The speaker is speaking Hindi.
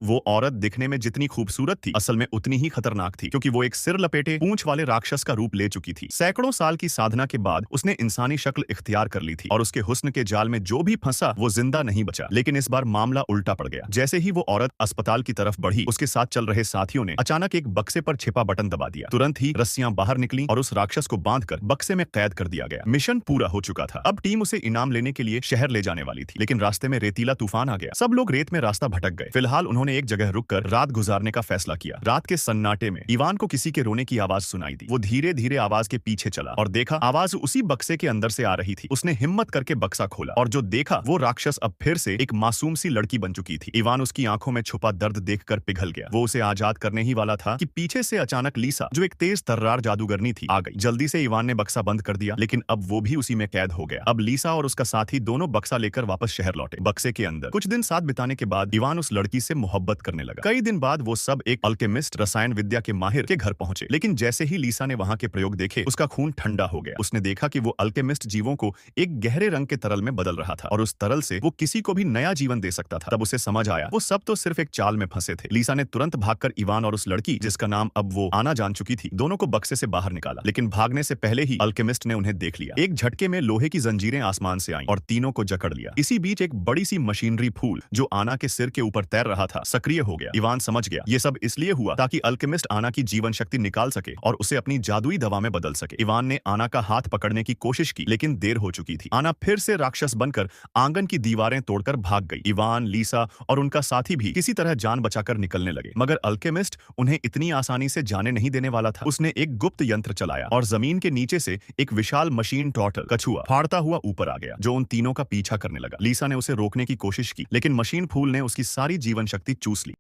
वो औरत दिखने में जितनी खूबसूरत थी, असल में उतनी ही खतरनाक थी, क्योंकि वो एक सिर लपेटे पूंछ वाले राक्षस का रूप ले चुकी थी। सैकड़ों साल की साधना के बाद उसने इंसानी शक्ल इख्तियार कर ली थी और उसके हुस्न के जाल में जो भी फंसा वो जिंदा नहीं बचा। लेकिन इस बार मामला उल्टा पड़ गया। जैसे ही वो औरत अस्पताल की तरफ बढ़ी, उसके साथ चल रहे साथियों ने अचानक एक बक्से पर छिपा बटन दबा दिया। तुरंत ही रस्सियां बाहर निकली और उस राक्षस को बांधकर बक्से में कैद कर दिया गया। मिशन पूरा हो चुका था। अब टीम उसे इनाम लेने के लिए शहर ले जाने वाली थी, लेकिन रास्ते में रेतीला तूफान आ गया। सब लोग रेत में रास्ता भटक गए। फिलहाल उन्होंने एक जगह रुककर रात गुजारने का फैसला किया। रात के सन्नाटे में इवान को किसी के रोने की आवाज सुनाई दी। वो धीरे धीरे आवाज के पीछे चला और देखा आवाज उसी बक्से के अंदर से आ रही थी। उसने हिम्मत करके बक्सा खोला और जो देखा वो राक्षस अब फिर से एक मासूम सी लड़की बन चुकी थी। इवान उसकी आंखों में छुपा दर्द देखकर पिघल गया। वो उसे आजाद करने ही वाला था कि पीछे से अचानक लीसा, जो एक तेज तर्रार जादूगरनी थी, आ गई। जल्दी से इवान ने बक्सा बंद कर दिया, लेकिन अब वो भी उसी में कैद हो गया। अब लीसा और उसका साथी दोनों बक्सा लेकर वापस शहर लौटे। बक्से के अंदर कुछ दिन साथ बिताने के बाद इवान उस लड़की से मोहब्बत करने लगा। कई दिन बाद वो सब एक अल्केमिस्ट, रसायन विद्या के माहिर के घर पहुंचे। लेकिन जैसे ही लीसा ने वहां के प्रयोग देखे, उसका खून ठंडा हो गया। उसने देखा कि वो अल्केमिस्ट जीवों को एक गहरे रंग के तरल में बदल रहा था और उस तरल से वो किसी को भी नया जीवन दे सकता था। तब उसे समझ आया वो सब तो सिर्फ एक चाल में फंसे थे। लीसा ने तुरंत भागकर इवान और उस लड़की, जिसका नाम अब वो आना जान चुकी थी, दोनों को बक्से से बाहर निकाला। लेकिन भागने से पहले ही अल्केमिस्ट ने उन्हें देख लिया। एक झटके में लोहे की जंजीरें आसमान से आईं और तीनों को जकड़ लिया। इसी बीच एक बड़ी सी मशीनरी फूल, जो आना के सिर के ऊपर तैर रहा था, सक्रिय हो गया। इवान समझ गया ये सब इसलिए हुआ ताकि अल्केमिस्ट आना की जीवन शक्ति निकाल सके और उसे अपनी जादुई दवा में बदल सके। इवान ने आना का हाथ पकड़ने की कोशिश की, लेकिन देर हो चुकी थी। आना फिर से राक्षस बनकर आंगन की दीवारें तोड़कर भाग गई। इवान, लीसा और उनका साथी भी किसी तरह जान बचाकर निकलने लगे, मगर अल्केमिस्ट उन्हें इतनी आसानी से जाने नहीं देने वाला था। उसने एक गुप्त यंत्र चलाया और जमीन के नीचे से एक विशाल मशीन टॉर्टल, कछुआ, फाड़ता हुआ ऊपर आ गया, जो उन तीनों का पीछा करने लगा। लीसा ने उसे रोकने की कोशिश की, लेकिन मशीन फूल ने उसकी सारी जीवन शक्ति चूस ली।